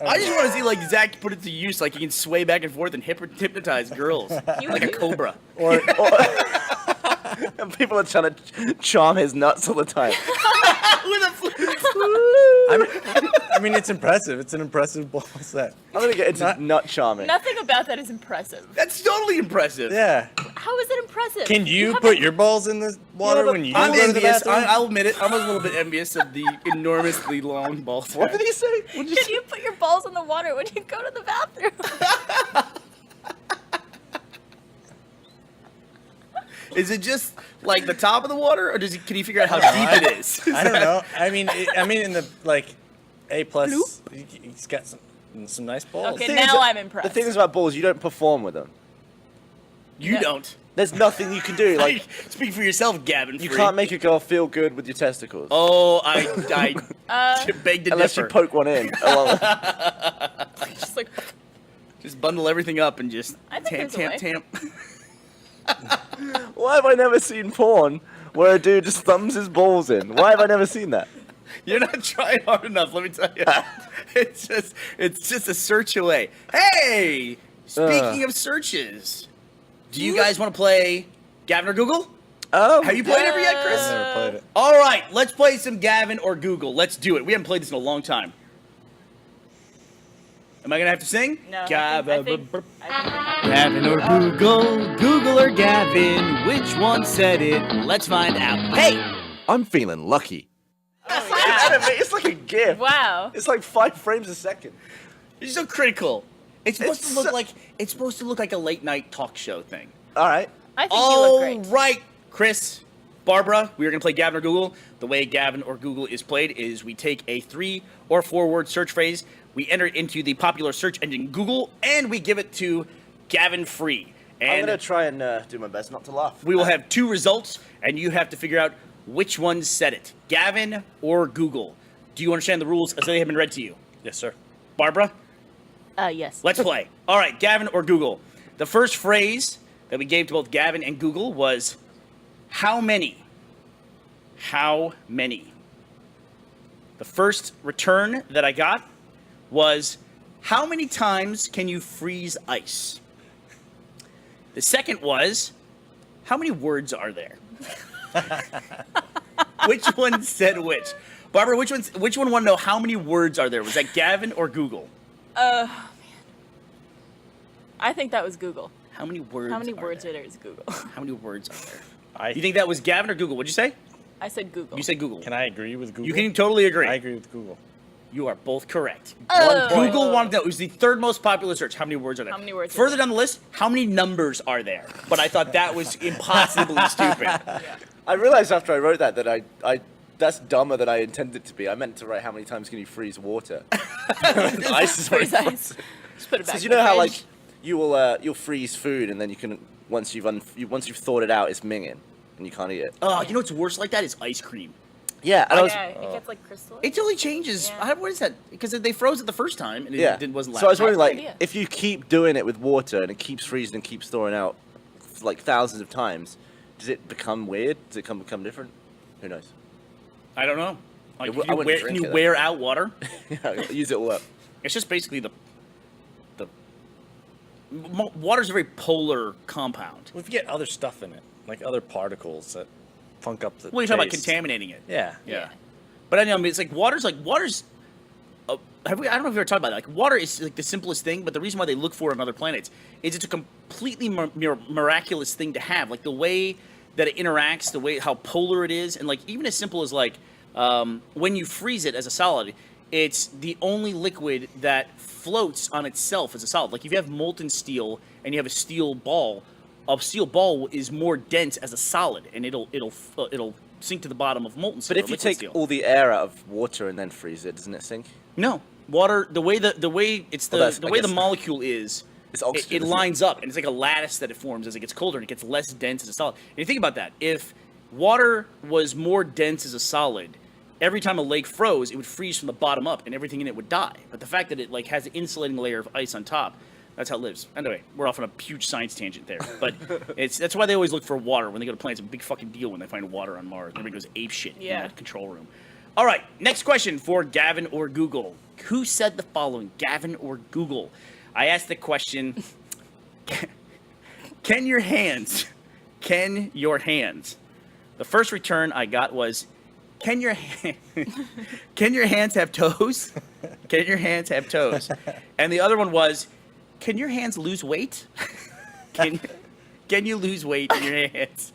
I just want to see like Zach put it to use, like he can sway back and forth and hypnotize girls like a cobra. Or and people are trying to charm his nuts all the time. I mean, it's impressive. It's an impressive ball set. I'm gonna get into nut charming. Nothing about that is impressive. That's totally impressive. Yeah. How is it impressive? Can you put your balls in the water when you I'm go to the envious. bathroom? I'll admit it. I'm a little bit envious of the enormously long ball sack. What did he say? Can you put your balls in the water when you go to the bathroom? Is it just like the top of the water, or can you figure out how deep it is? I don't know. I mean, in the A+, he's got some nice balls. Okay, now I'm impressed. The thing is about balls, you don't perform with them. You don't. There's nothing you can do. Like, speak for yourself, Gavin. You can't make a girl feel good with your testicles. Oh, I beg to unless differ. you poke one in. Just bundle everything up and just I think tamp. Why have I never seen porn where a dude just thumbs his balls in? Why have I never seen that? You're not trying hard enough, let me tell you. It's just a search away. Hey, speaking of searches, do you guys want to play Gavin or Google? Oh, have you played it ever yet, Chris? I've never played it. All right, let's play some Gavin or Google. Let's do it. We haven't played this in a long time. Am I gonna have to sing? No. Gavin or Google, Google or Gavin, which one said it? Let's find out. Hey, I'm feeling lucky. Oh, yeah. It's like a GIF. Wow. It's like 5 frames a second. you're so critical. It's supposed to look like a late night talk show thing. All right. I think you look great. All right, Chris, Barbara, we are going to play Gavin or Google. The way Gavin or Google is played is we take a 3 or 4 word search phrase, we enter it into the popular search engine Google, and we give it to Gavin free. And I'm going to try and do my best not to laugh. we will have 2 results, and you have to figure out which one said it, Gavin or Google. Do you understand the rules as they have been read to you? Yes, sir. Barbara? Yes. Let's play. All right, Gavin or Google. The first phrase that we gave to both Gavin and Google was, how many? How many? The first return that I got was, how many times can you freeze ice? The second was, how many words are there? Which one said which? Barbara, which one want to know how many words are there? Was that Gavin or Google? Man. I think that was Google. How many words? How many words are there is Google? How many words are there? You think that was Gavin or Google? What'd you say? I said Google. You said Google. Can I agree with Google? You can totally agree. I agree with Google. You are both correct. Oh. Google wanted to know. It was the 3rd most popular search. How many words are there? How many words are Further there? down the list, how many numbers are there? But I thought that was impossibly stupid. Yeah. I realized after I wrote that I that's dumber than I intended it to be. I meant to write how many times can you freeze water. Ice is very Freeze ice. Just put it back. Because you in know the how fridge. like you'll freeze food and then you can once you've thawed it out, it's minging and you can't eat it. Oh, you know what's worse like that is ice cream. Yeah, and Yeah, it gets like crystal. It totally changes. Yeah. What is that? Because they froze it the first time and it wasn't. So I was wondering, That's a like, good idea. if you keep doing it with water and it keeps freezing and keeps thawing out, like thousands of times, does it become weird? Does it become different? Who knows? I don't know. Like, I wouldn't can drink you it, wear out water? Yeah, use it all up. It's just basically water's a very polar compound. Well, if you get other stuff in it, like other particles that funk up the Well, you're talking about taste. contaminating it. Yeah. Yeah. But I know, it's like water's. I don't know if we ever talked about that. Like water is like the simplest thing, but the reason why they look for it on other planets is it's a completely miraculous thing to have. Like the way that it interacts, the way how polar it is, and like even as simple as like when you freeze it as a solid, it's the only liquid that floats on itself as a solid. Like if you have molten steel and you have a steel ball is more dense as a solid, and it'll sink to the bottom of molten steel. But if you take all the air out of water and then freeze it, doesn't it sink? No, water. The way the molecule is, It's oxygen, it isn't it? lines up, and it's like a lattice that it forms as it gets colder, and it gets less dense as a solid. And you think about that. If water was more dense as a solid, every time a lake froze, it would freeze from the bottom up, and everything in it would die. But the fact that it like has an insulating layer of ice on top, that's how it lives. Anyway, we're off on a huge science tangent there. But that's why they always look for water when they go to planets. It's a big fucking deal when they find water on Mars. Everybody goes ape shit in that control room. All right, next question for Gavin or Google. Who said the following? Gavin or Google? I asked the question, can your hands, the first return I got was, can your hands have toes? Can your hands have toes? And the other one was, can your hands lose weight? Can you lose weight in your hands?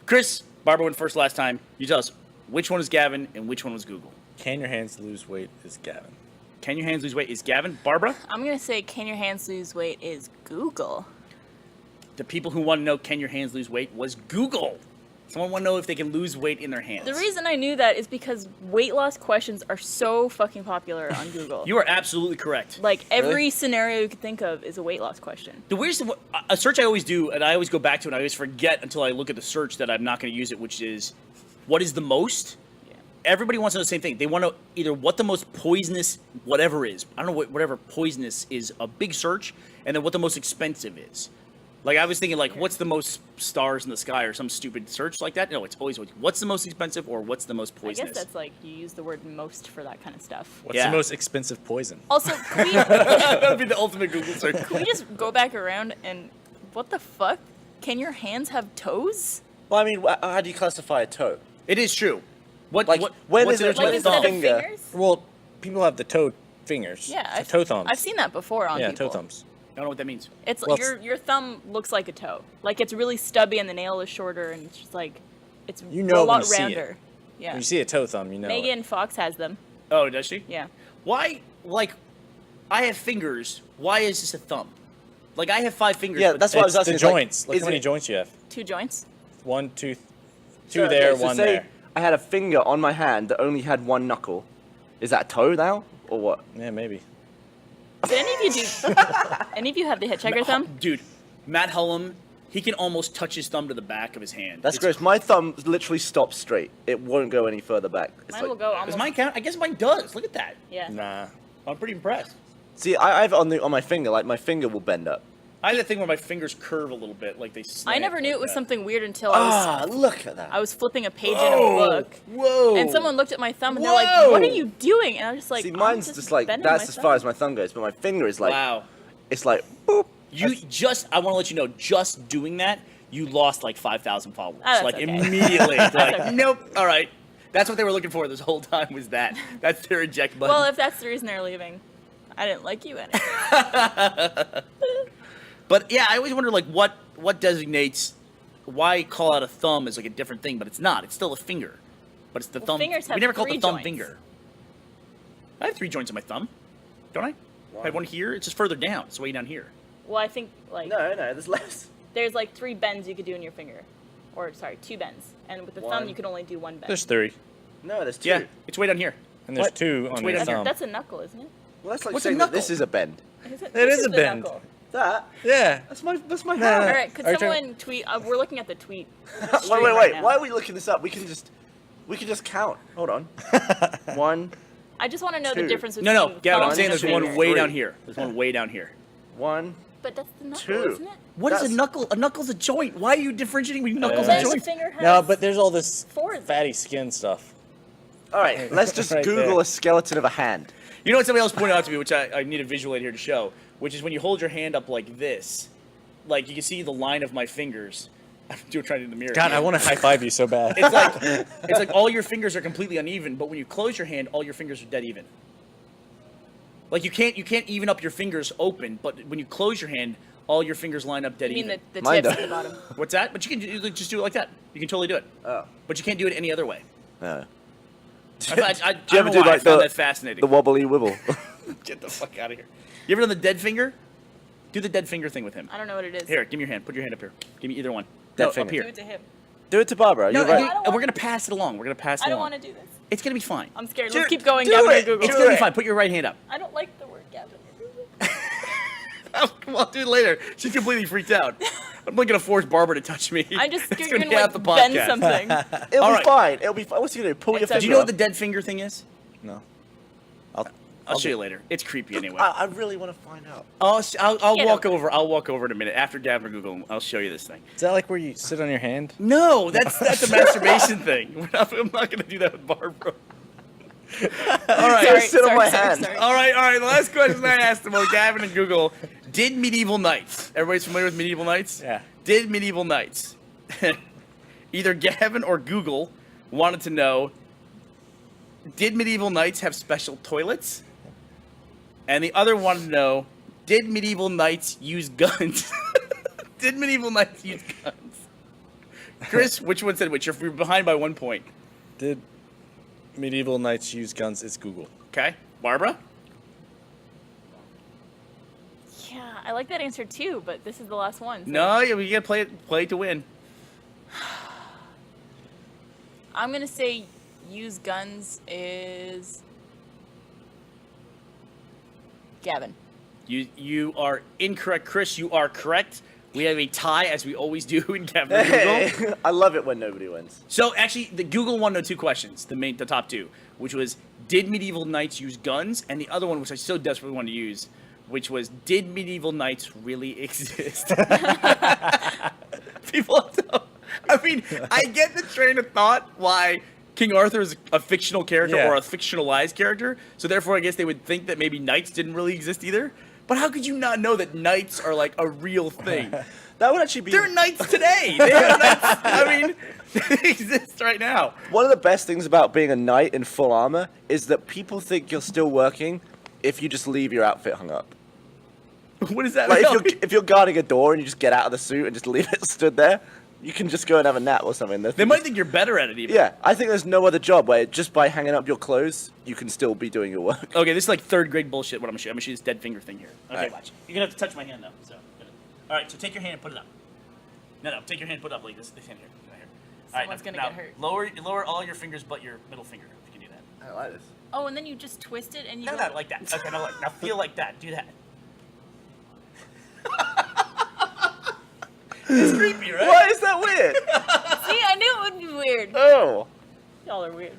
Chris, Barbara went first last time. You tell us which one is Gavin and which one was Google. Can your hands lose weight is Gavin. Can your hands lose weight is Gavin. Barbara? I'm going to say can your hands lose weight is Google. The people who want to know can your hands lose weight was Google. Someone want to know if they can lose weight in their hands. The reason I knew that is because weight loss questions are so fucking popular on Google. You are absolutely correct. Like, every Really? scenario you could think of is a weight loss question. The weirdest thing, a search I always do, and I always go back to it, and I always forget until I look at the search that I'm not going to use it, which is, what is the most? Yeah. Everybody wants to know the same thing. They want to know either what the most poisonous whatever is. I don't know whatever poisonous is a big search, and then what the most expensive is. Like, I was thinking, like, what's the most stars in the sky or some stupid search like that? No, it's always what's the most expensive or what's the most I poisonous. guess that's like, you use the word most for that kind of stuff. What's Yeah. the most expensive poison? Also, can That would be the ultimate Google search. we just go back around and, what the fuck? Can your hands have toes? Well, I mean, how do you classify a toe? It is true. What? Like, what? when what's is it it? like Like, a instead thumb? of Finger. fingers? Well, people have the toe fingers. Yeah. The toe thumbs. I've seen that before on Yeah, people. toe thumbs. I don't know what that means. It's Well, like your thumb looks like a toe. Like, it's really stubby and the nail is shorter and it's just like, it's You know a when lot you see it. rounder. Yeah. When you see a toe thumb, you know. Megan Fox has them. Oh, does she? Yeah. Why? Like, I have fingers. Why is this a thumb? Like, I have 5 fingers. Yeah, but that's what I was It's asking. the It's like, joints. Look is how many it- joints you have. 2 joints. 1, 2, 2 So, there, okay, so 1 say there. I had a finger on my hand that only had one knuckle. Is that a toe now, or what? Yeah, maybe. Did any of you do? Any of you have the hitchhiker thumb? Dude, Matt Hullum, he can almost touch his thumb to the back of his hand. That's It's- gross. My thumb literally stops straight. It won't go any further back. It's Mine like, will go Does almost. mine count? I guess mine does. Look at that. Yeah. Nah. I'm pretty impressed. see, I have it on my finger. Like my finger will bend up. I have that thing where my fingers curve a little bit, like they. I slant never knew like it was that. something weird until I Look at that. was flipping a page in a book. Whoa! And someone looked at my thumb and they're like, Whoa! "What are you doing?" And I was just like, See, "I'm mine's just like bending that's my as far as thumb." my thumb goes, but my finger is like Wow. it's like boop. You just, I want to let you know, just doing that, you lost like 5,000 followers. Oh, that's like okay. immediately. Like, okay. nope. All right. That's what they were looking for this whole time was that. That's their eject button. Well, if that's the reason they're leaving, I didn't like you anyway. But yeah, I always wonder like what designates why call out a thumb as like a different thing, but it's not. It's still a finger. But it's the Well, thumb. fingers have we never call it the 3 thumb joints. finger. I have 3 joints in my thumb. Don't I? I have one here. It's just further down. It's way down here. Well, I think like No, there's less. there's like 3 bends you could do in your finger, or sorry, 2 bends, and with the thumb One. you could only do 1 bend. There's 3. No, there's two. Yeah, it's way down here. And there's What? 2 on way your down here. thumb. That's a knuckle, isn't it? Well, that's like What's a saying that this knuckle? is a bend. Is it? It This is a the bend. knuckle. That Yeah. that's my No, no, All no. right, could Are you trying- someone tweet? We're looking at the tweet. wait, stream wait, right wait. now. Why are we looking this up? We can just count. Hold on. 1, I just want to know the 2. difference between. No, Gavin, I'm thumb saying and there's a one finger. way 3. down here. There's one way down here. 1. But that's the knuckle, 2. isn't it? What is a That's- knuckle? A knuckle's a joint. Why are you differentiating between knuckles Then and the joints? finger has. No, but there's all this 4 fatty skin stuff. All right, let's just Right Google there. a skeleton of a hand. You know what somebody else pointed out to me, which I need a visual aid here to show, which is when you hold your hand up like this, like you can see the line of my fingers. I'm trying to do it in the mirror. God, I want to high five you so bad. It's like all your fingers are completely uneven, but when you close your hand, all your fingers are dead even. Like you can't even up your fingers open, but when you close your hand, all your fingers line up dead You mean even. the Mine tips at does. the bottom? What's that? But you can just do it like that. You can totally do it. Oh. But you can't do it any other way. No. I Do you ever don't know do why, I like found the that fascinating. the wobbly wibble? Get the fuck out of here. You ever done the dead finger? Do the dead finger thing with him. I don't know what it is. Here, give me your hand. Put your hand up here. Give me either one. Dead No, finger. up Do here. it to him. Do it to Barbara. No, You're right. I don't we're want- gonna pass it along. We're gonna pass it I don't along. want to do this. It's gonna be fine. I'm scared. Do- Let's keep going. do Gavin it. or Google. It's Do gonna be it. fine. Put your right hand up. I don't like the word Gavin or Google. I'll do it later. She's completely freaked out. I'm not gonna force Barbara to touch me. I'm just It's scared gonna you're be gonna half the like bend podcast. something. It'll All be right. fine. It'll be fine. What's he gonna do? Pull your It's finger. Do you know what up? the dead finger thing is? No. I'll show you later. It's creepy anyway. I really want to find out. I'll Get walk over it. over. I'll walk over in a minute after Gavin or Google. I'll show you this thing. Is that like where you sit on your hand? No, that's a masturbation thing. I'm not gonna do that with Barbara. All right. Sorry, sit on sorry, my sorry, hand. sorry. All right. The last question I asked about Gavin and Google. Did medieval knights, everybody's familiar with medieval knights? Yeah. Did medieval knights, either Gavin or Google wanted to know, did medieval knights have special toilets? And the other wanted to know, did medieval knights use guns? Did medieval knights use guns? Chris, which one said which? You're behind by 1 point. Did medieval knights use guns? It's Google. Okay. Barbara? Yeah, I like that answer too, but this is the last one. So No, you gotta play it to win. I'm gonna say use guns is Gavin. You are incorrect, Chris. You are correct. We have a tie, as we always do in Gavin and Google. Hey, I love it when nobody wins. So actually, the Google one had 2 questions, the top 2, which was, did medieval knights use guns? And the other one, which I so desperately wanted to use, which was, did medieval knights really exist? People don't. I mean, I get the train of thought why King Arthur is a fictional character Yeah. or a fictionalized character, so therefore I guess they would think that maybe knights didn't really exist either. But how could you not know that knights are like a real thing? That would actually be They're knights today. They are knights. I mean, they exist right now. one of the best things about being a knight in full armor is that people think you're still working if you just leave your outfit hung up. What is that? Like mean? if you're guarding a door and you just get out of the suit and just leave it stood there, you can just go and have a nap or something. They might think you're better at it even. Yeah, I think there's no other job where just by hanging up your clothes, you can still be doing your work. Okay, this is like 3rd grade bullshit. What I'm gonna shoot this dead finger thing here. Okay, Alright. watch. You're gonna have to touch my hand though. So, all right. So take your hand and put it up. No, take your hand and put it up like this hand here. Right here. All right, Someone's gonna now get hurt. Lower all your fingers, but your middle finger. If you can do that. I like this. Oh, and then you just twist it and you No, go. no, like that. Okay, no, now feel like that. Do that. It's creepy, right? Why is that weird? See, I knew it would be weird. Oh. Y'all are weird.